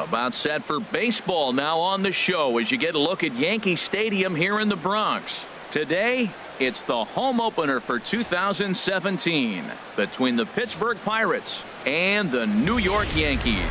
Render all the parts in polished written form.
About set for baseball now on the show as you get a look at Yankee Stadium here in the Bronx. Today, it's the home opener for 2017 between the Pittsburgh Pirates and the New York Yankees.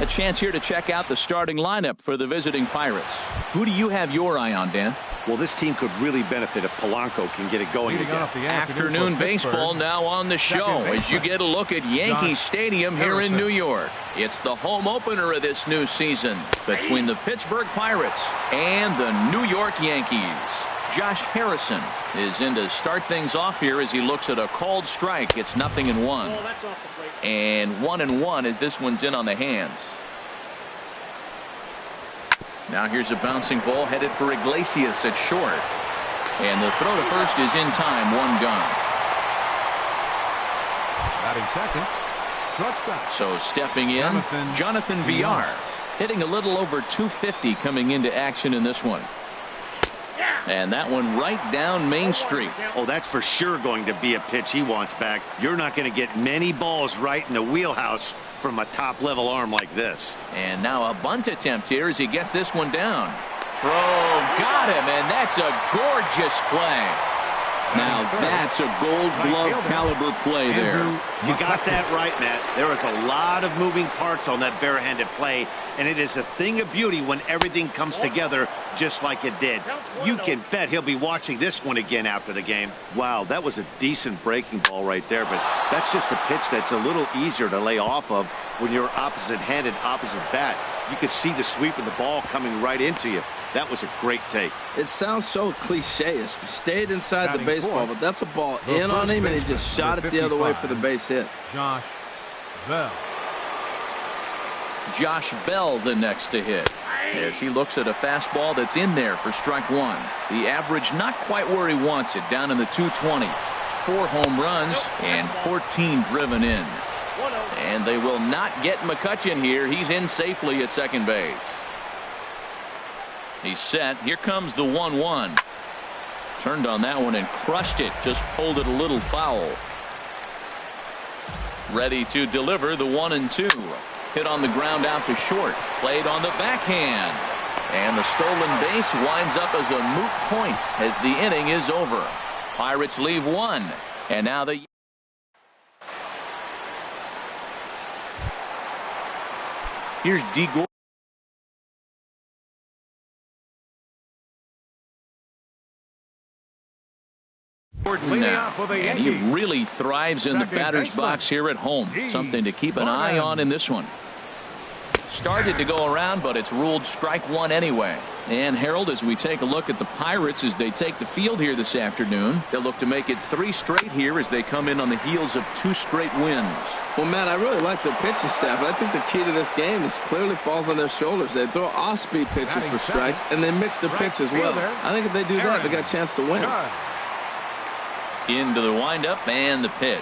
A chance here to check out the starting lineup for the visiting Pirates. Who do you have your eye on, Dan? Well, this team could really benefit if Polanco can get it going again. Afternoon baseball now on the show as you get a look at Yankee Stadium here in New York. It's the home opener of this new season between the Pittsburgh Pirates and the New York Yankees. Josh Harrison is in to start things off here as he looks at a called strike. It's 0-1. And 1-1 as this one's in on the hands. Now here's a bouncing ball headed for Iglesias at short. And the throw to first is in time. One gone. Batting second. Shortstop. So stepping in, Jonathan Villar. Hitting a little over 250 coming into action in this one. And that one right down Main Street. Oh, that's for sure going to be a pitch he wants back. You're not going to get many balls right in the wheelhouse from a top-level arm like this. And now a bunt attempt here as he gets this one down. Throw, got him, and that's a gorgeous play. Now that's a Gold Glove caliber play there. You got that right, Matt. There is a lot of moving parts on that barehanded play, and it is a thing of beauty when everything comes together just like it did. You can bet he'll be watching this one again after the game. Wow, that was a decent breaking ball right there, but that's just a pitch that's a little easier to lay off of when you're opposite-handed, opposite bat. You could see the sweep of the ball coming right into you. That was a great take. It sounds so cliche-ish. He stayed inside the baseball, but that's a ball in on him, and he just shot it the other way for the base hit. Josh Bell. Josh Bell the next to hit as he looks at a fastball that's in there for strike one. The average not quite where he wants it, down in the 220s. 4 home runs and 14 driven in. And they will not get McCutchen here. He's in safely at second base. He's set. Here comes the 1-1. Turned on that one and crushed it. Just pulled it a little foul. Ready to deliver the 1-2. Hit on the ground out to short. Played on the backhand. And the stolen base winds up as a moot point as the inning is over. Pirates leave one. And now the... Here's D. Gordon now, and he really thrives in the batter's box here at home. Something to keep an eye on in this one. Started to go around, but it's ruled strike one anyway. And Harold, as we take a look at the Pirates as they take the field here this afternoon, they'll look to make it 3 straight here as they come in on the heels of 2 straight wins. Well, Matt, I really like their pitching staff, but I think the key to this game is clearly falls on their shoulders. They throw off-speed pitches for strikes, and they mix their pitch as well. I think if they do that, they got a chance to win. Into the windup and the pitch.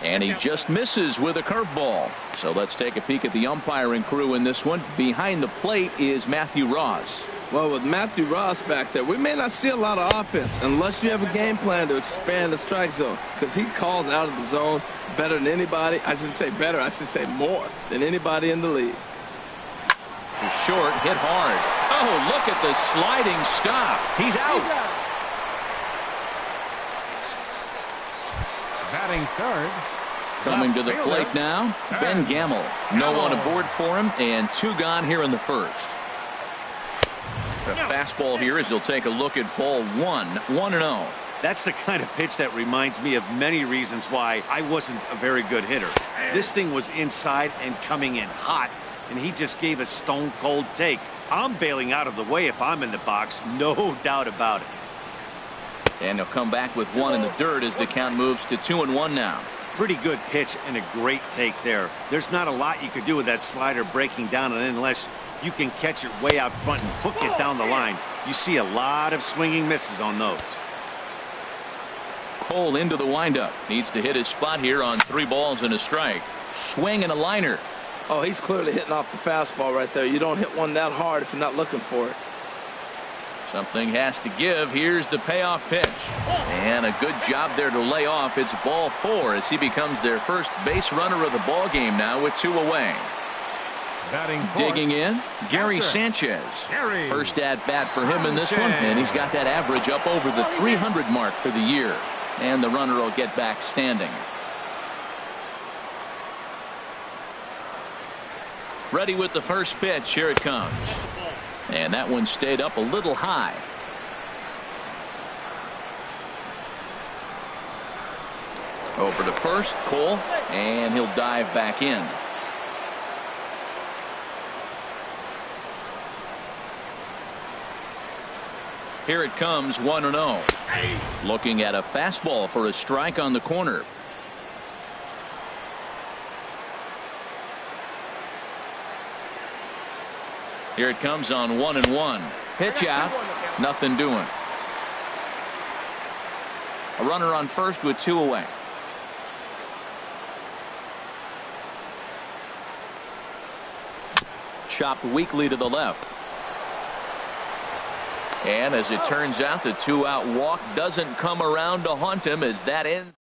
And he just misses with a curveball. So let's take a peek at the umpiring crew in this one. Behind the plate is Matthew Ross. Well, with Matthew Ross back there, we may not see a lot of offense unless you have a game plan to expand the strike zone, because he calls out of the zone better than anybody. I shouldn't say better, I should say more than anybody in the league. He's short, hit hard. Oh, look at the sliding stop. He's out. Batting third. Coming to the plate now, Ben Gamble. No one aboard for him, and 2 gone here in the first. The fastball here as he'll take a look at ball 1, 1-0. That's the kind of pitch that reminds me of many reasons why I wasn't a very good hitter. This thing was inside and coming in hot, and he just gave a stone-cold take. I'm bailing out of the way if I'm in the box, no doubt about it. And he'll come back with 1 in the dirt as the count moves to 2-1 now. Pretty good pitch and a great take there. There's not a lot you could do with that slider breaking down, and unless you can catch it way out front and hook it down the line, you see a lot of swinging misses on those. Cole into the windup. Needs to hit his spot here on 3 balls and a strike. Swing and a liner. Oh, he's clearly hitting off the fastball right there. You don't hit one that hard if you're not looking for it. Something has to give. Here's the payoff pitch. And a good job there to lay off. It's ball 4 as he becomes their first base runner of the ball game now with 2 away. Batting fourth. Digging in, Gary Catcher. Sanchez. Gary. First at bat for him in this one, and he's got that average up over the 300 mark for the year. And the runner will get back standing. Ready with the first pitch. Here it comes. And that one stayed up a little high. Over to first, Cole, and he'll dive back in. Here it comes, 1-0. Looking at a fastball for a strike on the corner. Here it comes on 1-1. Pitch out, nothing doing. A runner on first with 2 away. Chopped weakly to the left. And as it turns out, the 2-out walk doesn't come around to haunt him as that ends.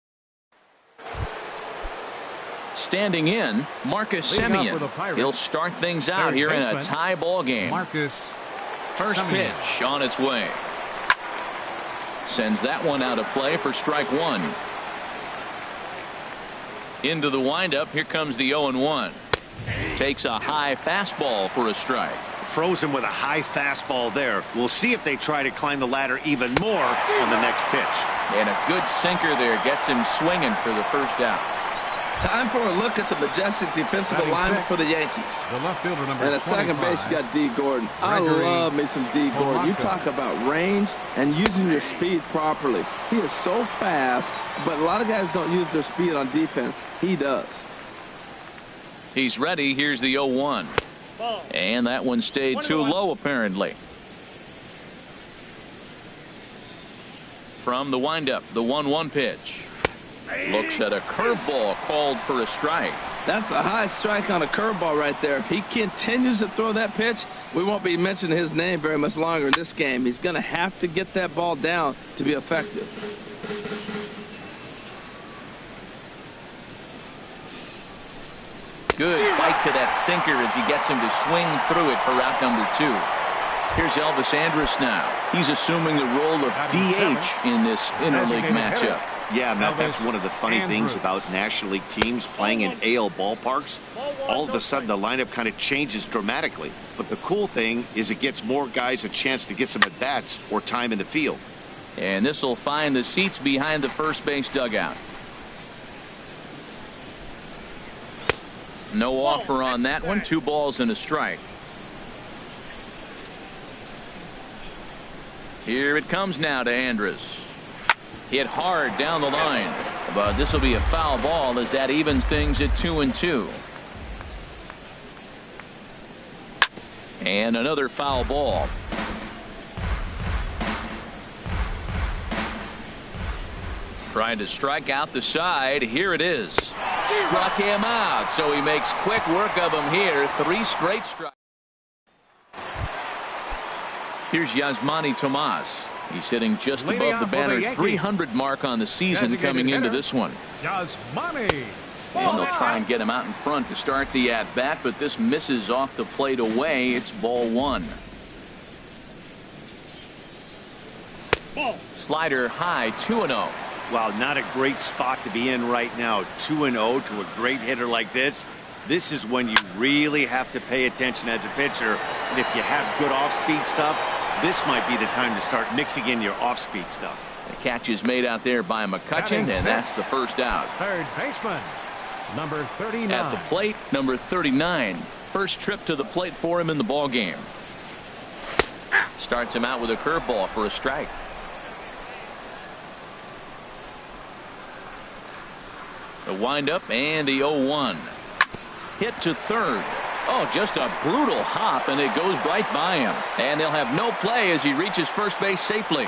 Standing in, Marcus Semien. He'll start things out here in a tie ball game. First pitch on its way. Sends that one out of play for strike one. Into the windup. Here comes the 0-1. Takes a high fastball for a strike. Frozen with a high fastball there. We'll see if they try to climb the ladder even more on the next pitch. And a good sinker there gets him swinging for the first out. Time for a look at the majestic defensive alignment for the Yankees. The left fielder, number And at second base, you got D. Gordon. I love me some D. Gordon. You talk about range and using your speed properly. He is so fast, but a lot of guys don't use their speed on defense. He does. He's ready. Here's the 0-1. And that one stayed too low, apparently. From the windup, the 1-1 pitch. Looks at a curveball called for a strike. That's a high strike on a curveball right there. If he continues to throw that pitch, we won't be mentioning his name very much longer in this game. He's going to have to get that ball down to be effective. Good fight to that sinker as he gets him to swing through it for out number 2. Here's Elvis Andrus now. He's assuming the role of DH in this interleague matchup. Yeah, Matt, that's one of the funny things about National League teams playing in AL ballparks. All of a sudden, the lineup kind of changes dramatically. But the cool thing is it gets more guys a chance to get some at-bats or time in the field. And this will find the seats behind the first base dugout. No offer on that one. 2 balls and a strike. Here it comes now to Andrus. Hit hard down the line, but this will be a foul ball as that evens things at 2-2. And another foul ball. Trying to strike out the side. Here it is. Struck him out, so he makes quick work of him here. 3 straight strikes. Here's Yasmani Tomas. He's hitting just above the banner 300 mark on the season coming into this one. Yasmani. And they'll try and get him out in front to start the at-bat, but this misses off the plate away. It's ball 1. Slider high, 2-0. Wow, not a great spot to be in right now. 2-0 to a great hitter like this. This is when you really have to pay attention as a pitcher. And if you have good off-speed stuff, this might be the time to start mixing in your off-speed stuff. The catch is made out there by McCutchen, and that's the first out. Third baseman, number 39. At the plate, number 39. First trip to the plate for him in the ball game. Starts him out with a curveball for a strike. The windup and the 0-1. Hit to third. Oh, just a brutal hop, and it goes right by him. And they'll have no play as he reaches first base safely.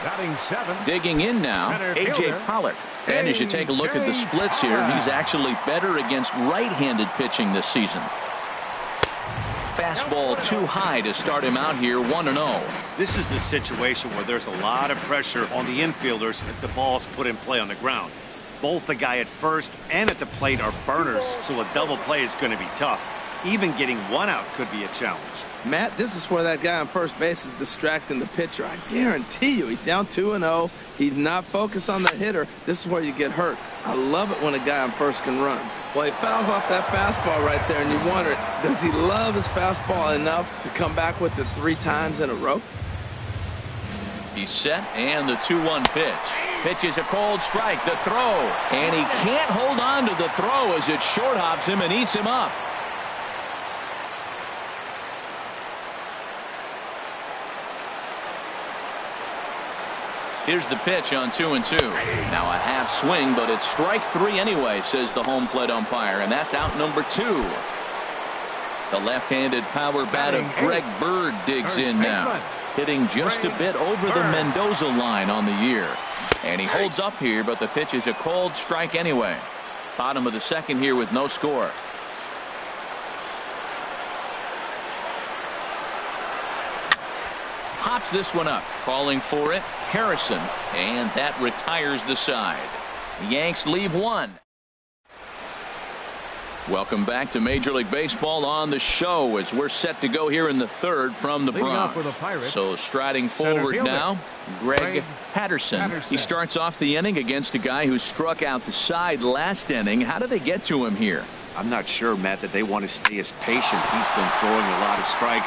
Batting 7. Digging in now, A.J. Pollock. And as you take a look at the splits here, he's actually better against right-handed pitching this season. Fastball too high to start him out here, 1-0. This is the situation where there's a lot of pressure on the infielders if the ball's put in play on the ground. Both the guy at first and at the plate are burners, so a double play is going to be tough. Even getting one out could be a challenge. Matt, this is where that guy on first base is distracting the pitcher. I guarantee you, he's down 2-0. He's not focused on the hitter. This is where you get hurt. I love it when a guy on first can run. Well, he fouls off that fastball right there, and you wonder, does he love his fastball enough to come back with it 3 times in a row? He's set, and the 2-1 pitch. Pitch is a cold strike. The throw, and he can't hold on to the throw as it short hops him and eats him up. Here's the pitch on 2-2. Now a half swing, but it's strike 3 anyway, says the home plate umpire, and that's out number 2. The left-handed power bat of Greg Bird digs in now, hitting just a bit over the Mendoza line on the year. And he holds up here, but the pitch is a cold strike anyway. Bottom of the second here with no score. Pops this one up, calling for it, Harrison, and that retires the side. The Yanks leave 1. Welcome back to Major League Baseball on the show as we're set to go here in the 3rd from the Bronx. So striding forward now, Greg Patterson. He starts off the inning against a guy who struck out the side last inning. How did they get to him here? I'm not sure, Matt, that they want to stay as patient. He's been throwing a lot of strikes.